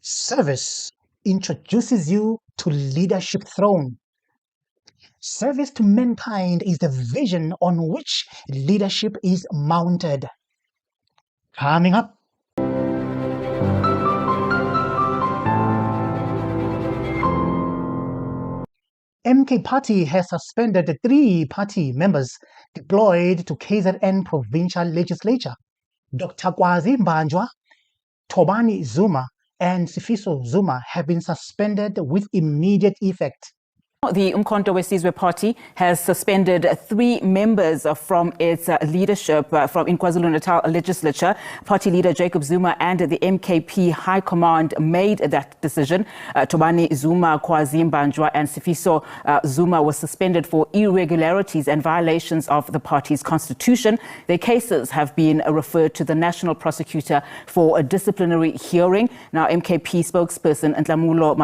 Service introduces you to leadership throne. Service to mankind is the vision on which leadership is mounted. Coming up. MK Party has suspended the 3 party members deployed to KZN provincial legislature. Dr. Kwazi Mbanjwa, Tobani Zuma, and Sifiso Zuma have been suspended with immediate effect. The Umkhonto weSizwe Party has suspended 3 members from its leadership from in KwaZulu-Natal legislature. Party leader Jacob Zuma and the MKP High Command made that decision. Tobani Zuma, Kwazi Mbanjwa and Sifiso Zuma were suspended for irregularities and violations of the party's constitution. Their cases have been referred to the National Prosecutor for a disciplinary hearing. Now, MKP spokesperson Ntlamulo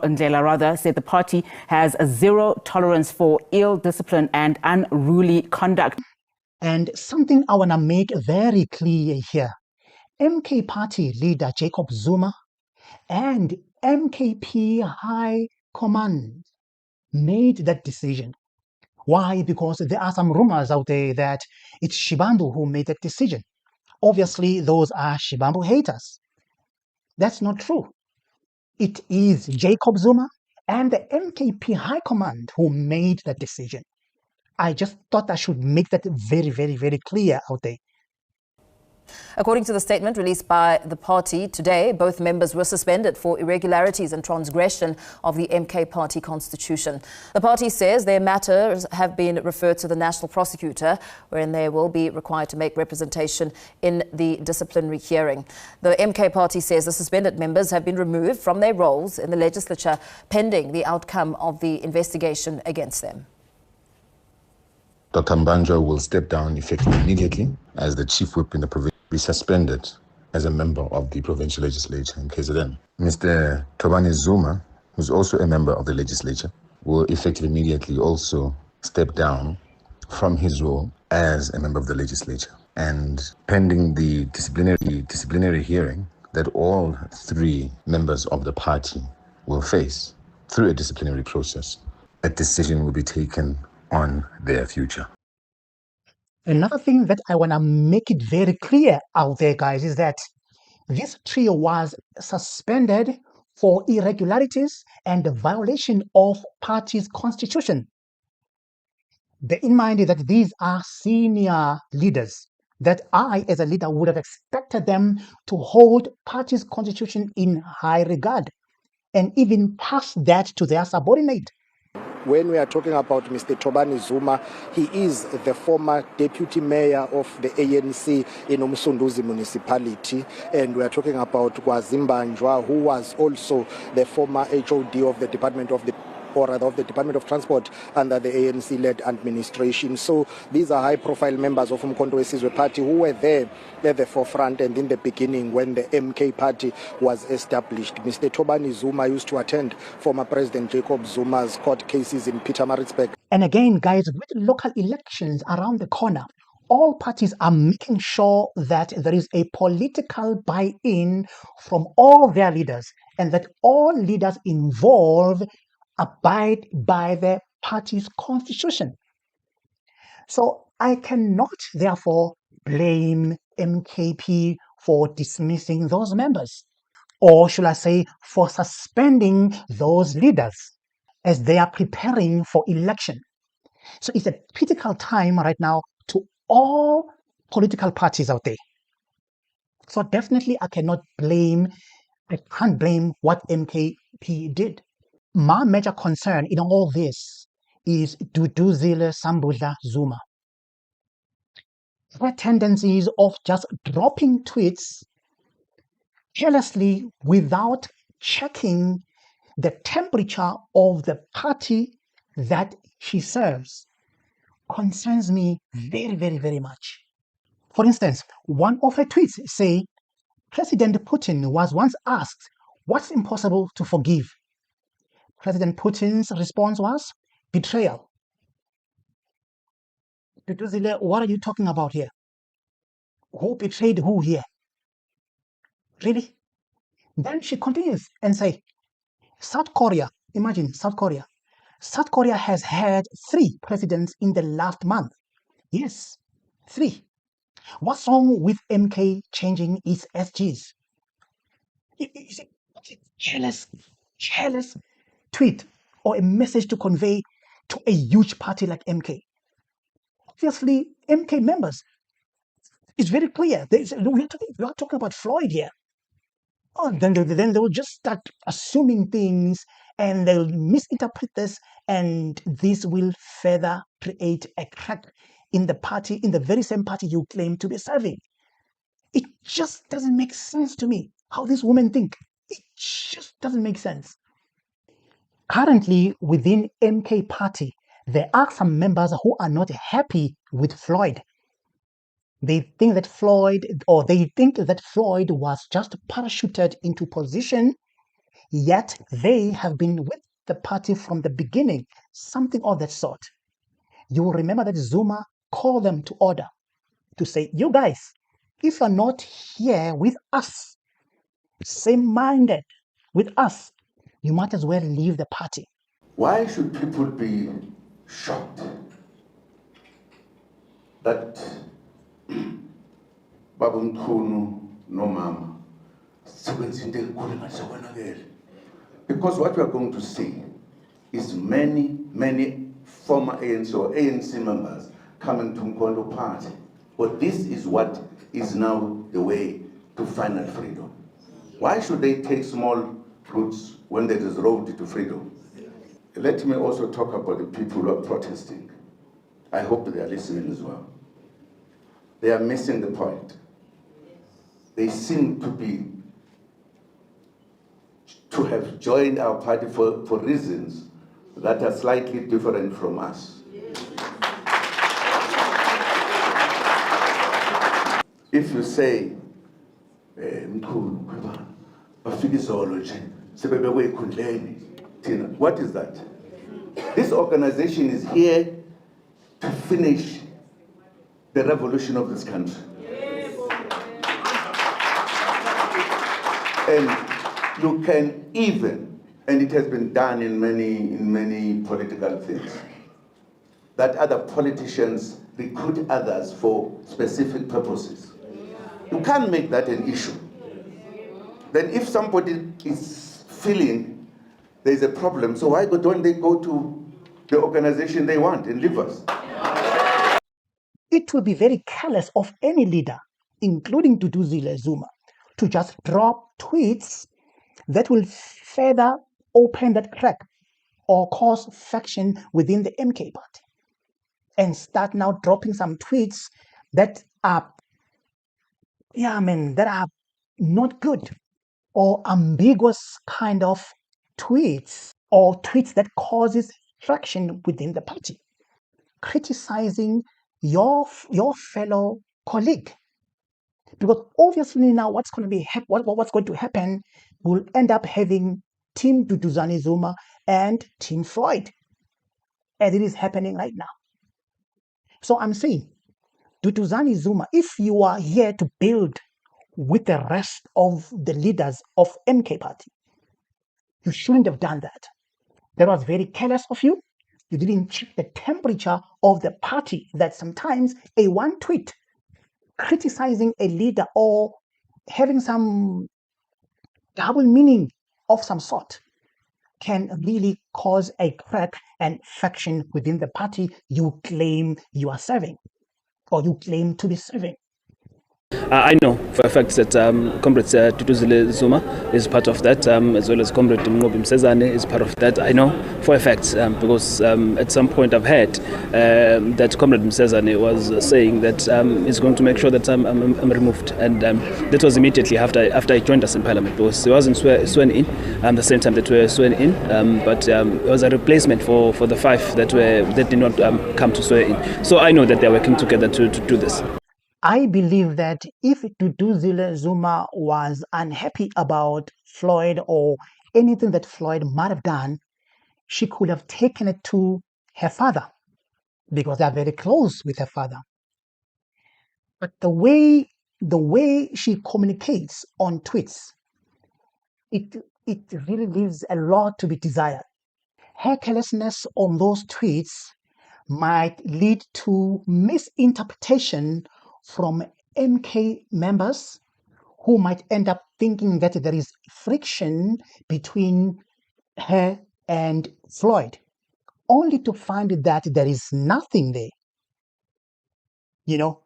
Ndlela said the party has a zero tolerance for ill discipline and unruly conduct. And something I want to make very clear here. MK Party leader Jacob Zuma and MKP High Command made that decision. Why? Because there are some rumors out there that it's Shibambu who made that decision. Obviously, those are Shibambu haters. That's not true. It is Jacob Zuma and the MKP High Command who made that decision. I just thought I should make that very, very, very clear out there. According to the statement released by the party today, both members were suspended for irregularities and transgression of the MK Party constitution. The party says their matters have been referred to the National Prosecutor, wherein they will be required to make representation in the disciplinary hearing. The MK Party says the suspended members have been removed from their roles in the legislature pending the outcome of the investigation against them. Dr. Mbanjwa will step down effective immediately as the chief whip in the province, be suspended as a member of the provincial legislature in KZN. Mr. Tobani Zuma, who's also a member of the legislature, will effective immediately also step down from his role as a member of the legislature. And pending the disciplinary hearing that all 3 members of the party will face through a disciplinary process, a decision will be taken on their future. Another thing that I want to make it very clear out there, guys, is that this trio was suspended for irregularities and the violation of party's constitution. Bear in mind that these are senior leaders that I, as a leader, would have expected them to hold party's constitution in high regard and even pass that to their subordinate. When we are talking about Mr. Tobani Zuma, he is the former deputy mayor of the ANC in Umsunduzi municipality. And we are talking about Kwazi Mbanjwa, who was also the former HOD of the Department of Department of Transport under the ANC-led administration. So these are high-profile members of Umkhonto weSizwe Party who were there at the forefront and in the beginning when the MK Party was established. Mr. Tobani Zuma used to attend former President Jacob Zuma's court cases in Pietermaritzburg. And again, guys, with local elections around the corner, all parties are making sure that there is a political buy-in from all their leaders and that all leaders involved abide by the party's constitution. So I cannot therefore blame MKP for dismissing those members, or should I say for suspending those leaders as they are preparing for election. So it's a critical time right now to all political parties out there. So definitely I can't blame what MKP did. My major concern in all this is Duduzile Zuma. Her tendencies of just dropping tweets carelessly without checking the temperature of the party that she serves concerns me very, very, very much. For instance, one of her tweets say, President Putin was once asked, what's impossible to forgive? President Putin's response was betrayal. Duduzile, what are you talking about here? Who betrayed who here? Really? Then she continues and say, South Korea, imagine South Korea. South Korea has had 3 presidents in the last month. Yes, 3. What's wrong with MK changing its SGs? You see, careless tweet or a message to convey to a huge party like MK. Obviously, MK members, it's very clear. We are talking about Floyd here. Oh, then they'll just start assuming things and they'll misinterpret this, and this will further create a crack in the party, in the very same party you claim to be serving. It just doesn't make sense to me how these women think. It just doesn't make sense. Currently, within MK party, there are some members who are not happy with Floyd. They think that Floyd was just parachuted into position, yet they have been with the party from the beginning, something of that sort. You will remember that Zuma called them to order to say, you guys, if you're not here with us, same-minded with us, you might as well leave the party. Why should people be shocked that babamkhulu no mama sekwenza into enkulu engathi sekonakele? Because what we are going to see is many former ANC or ANC members coming to Mkondo party. But this is what is now the way to final freedom. Why should they take small routes when there is road to freedom? Let me also talk about the people who are protesting. I hope they are listening as well. They are missing the point. They seem to have joined our party for reasons that are slightly different from us. If you say, what is that? This organization is here to finish the revolution of this country. And you can even, and it has been done in many political things, that other politicians recruit others for specific purposes. You can't make that an issue. Then if somebody is feeling there's a problem, so why don't they go to the organization they want and leave us? It will be very careless of any leader, including Dudu Zuma, to just drop tweets that will further open that crack or cause faction within the MK party, and start now dropping some tweets that are, that are not good, or ambiguous kind of tweets, or tweets that causes friction within the party, criticizing your fellow colleague. Because obviously now what's going to happen, we'll end up having Team Dudu Zuma and Team Floyd, as it is happening right now. So I'm saying, Dudu Zuma, if you are here to build with the rest of the leaders of MK party, you shouldn't have done that. That was very careless of you. You didn't check the temperature of the party, that sometimes a one tweet criticizing a leader or having some double meaning of some sort can really cause a crack and faction within the party you claim you are serving, or you claim to be serving. I know for a fact that Comrade Dudu Zuma is part of that, as well as Comrade Msezane is part of that. I know for a fact because at some point I've heard that Comrade Msezane was saying that he's going to make sure that I'm removed, and that was immediately after I joined us in Parliament, because he wasn't sworn in the same time that we were sworn in, but it was a replacement for the 5 that did not come to swear in. So I know that they're working together to do this. I believe that if Dudu Zuma was unhappy about Floyd or anything that Floyd might have done, she could have taken it to her father, because they are very close with her father. But the way she communicates on tweets, it really leaves a lot to be desired. Her carelessness on those tweets might lead to misinterpretation from MK members who might end up thinking that there is friction between her and Floyd, only to find that there is nothing there. You know,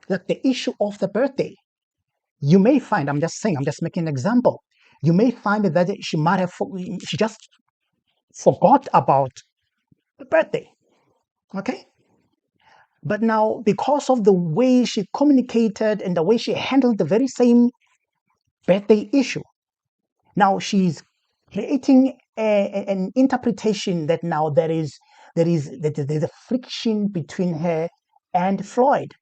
like the issue of the birthday. You may find, I'm just making an example. You may find that she just forgot about the birthday. Okay? But now, because of the way she communicated and the way she handled the very same birthday issue, now she's creating an interpretation that now there's a friction between her and Floyd.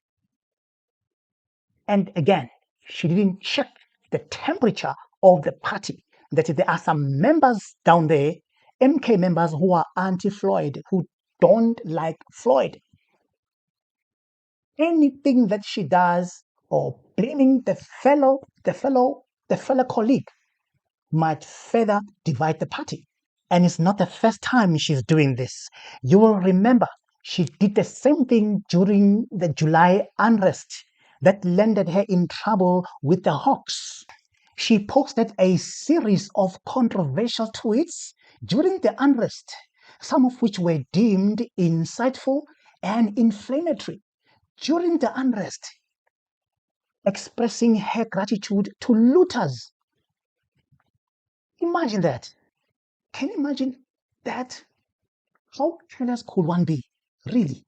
And again, she didn't check the temperature of the party, that there are some members down there, MK members, who are anti-Floyd, who don't like Floyd. Anything that she does or blaming the fellow colleague might further divide the party. And it's not the first time she's doing this. You will remember she did the same thing during the July unrest that landed her in trouble with the Hawks. She posted a series of controversial tweets during the unrest, some of which were deemed insightful and inflammatory. During the unrest, expressing her gratitude to looters. Imagine that. Can you imagine that? How careless could one be, really?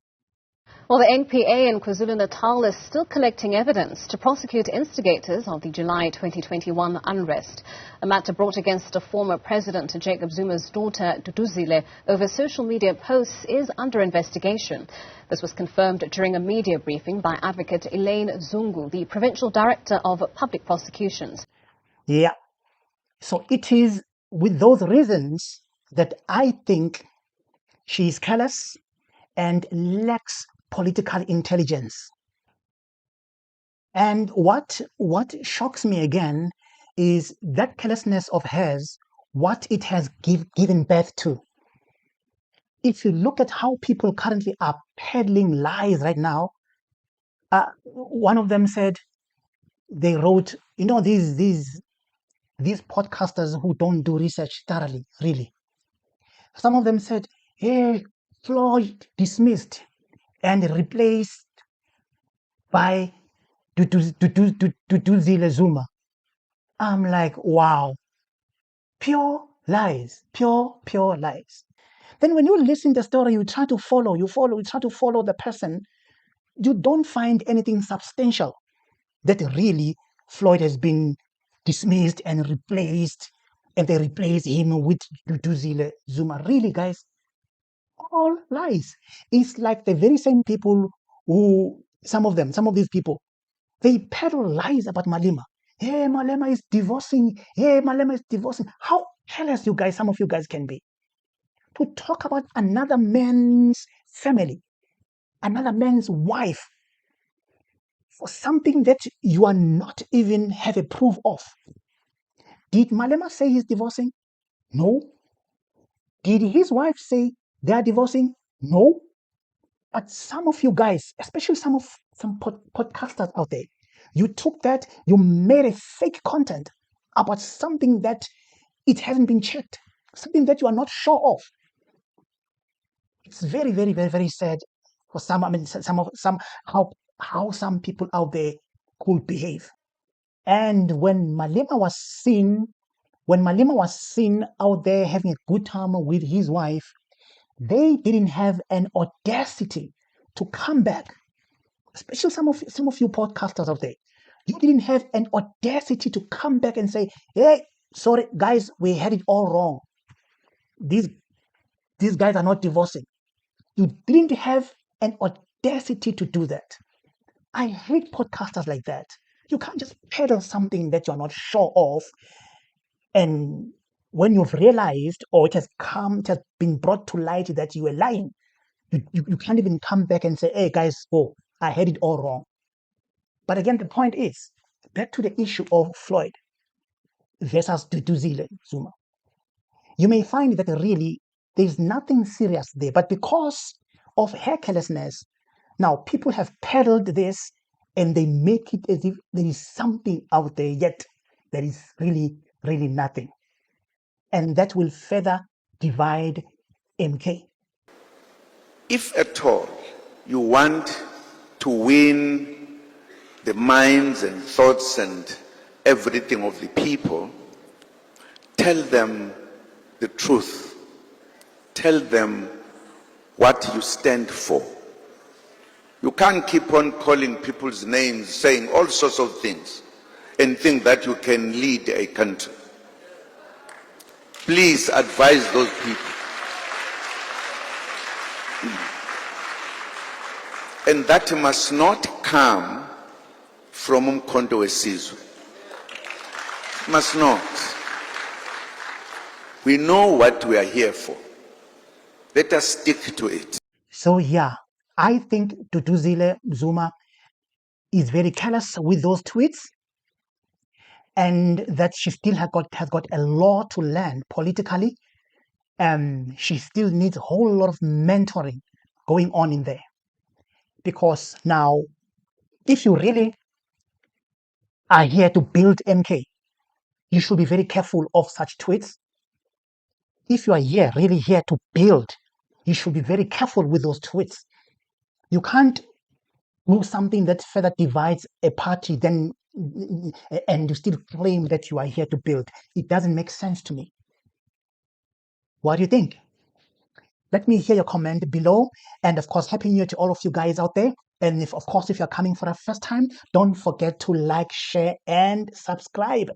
Well, the NPA in KwaZulu-Natal is still collecting evidence to prosecute instigators of the July 2021 unrest. A matter brought against a former President Jacob Zuma's daughter, Duduzile, over social media posts is under investigation. This was confirmed during a media briefing by Advocate Elaine Zungu, the Provincial Director of Public Prosecutions. Yeah. So it is with those reasons that I think she is careless and lacks political intelligence. And what shocks me again is that carelessness of hers, what it has given birth to. If you look at how people currently are peddling lies right now, one of them said they wrote, these podcasters who don't do research thoroughly, really. Some of them said, hey, Floyd dismissed and replaced by Dudu Zuma. I'm like, wow, pure lies, pure lies. Then when you listen to the story, you try to follow the person, you don't find anything substantial that really Floyd has been dismissed and replaced, and they replace him with Duduzile Zuma. Really, guys, all lies. It's like the very same people who, some of these people, they peddle lies about Malema. Hey, Malema is divorcing. Hey, Malema is divorcing. How careless some of you guys can be. To talk about another man's family, another man's wife, for something that you are not even have a proof of. Did Malema say he's divorcing? No. Did his wife say they are divorcing? No. But some of you guys, especially some podcasters out there, you took that, you made a fake content about something that it hasn't been checked, something that you are not sure of. It's very, very, very, very sad for some. I mean, how some people out there could behave. And when Malema was seen out there having a good time with his wife, they didn't have an audacity to come back. Especially some of you podcasters out there, you didn't have an audacity to come back and say, "Hey, sorry guys, we had it all wrong. These guys are not divorcing." You didn't have an audacity to do that. I hate podcasters like that. You can't just peddle something that you're not sure of, and when you've realized, or it has been brought to light that you were lying, you can't even come back and say, "Hey guys, oh, I had it all wrong." But again, the point is, back to the issue of Floyd. versus Duduzile Zuma. You may find that really there's nothing serious there, but because of her carelessness, now people have peddled this and they make it as if there is something out there, yet there is really, really nothing. And that will further divide MK. If at all you want to win the minds and thoughts and everything of the people, tell them the truth. Tell them what you stand for. You can't keep on calling people's names, saying all sorts of things, and think that you can lead a country. Please advise those people. And that must not come from Umkhonto weSizwe. Must not. We know what we are here for. Let us stick to it. So yeah, I think Duduzile Zuma is very careless with those tweets, and that she still has got a lot to learn politically. She still needs a whole lot of mentoring going on in there. Because now, if you really are here to build MK, you should be very careful of such tweets. If you are really here to build, you should be very careful with those tweets. You can't do something that further divides a party then and you still claim that you are here to build. It doesn't make sense to me. What do you think? Let me hear your comment below. And of course, Happy New Year to all of you guys out there. And if you're coming for the first time, don't forget to like, share, and subscribe.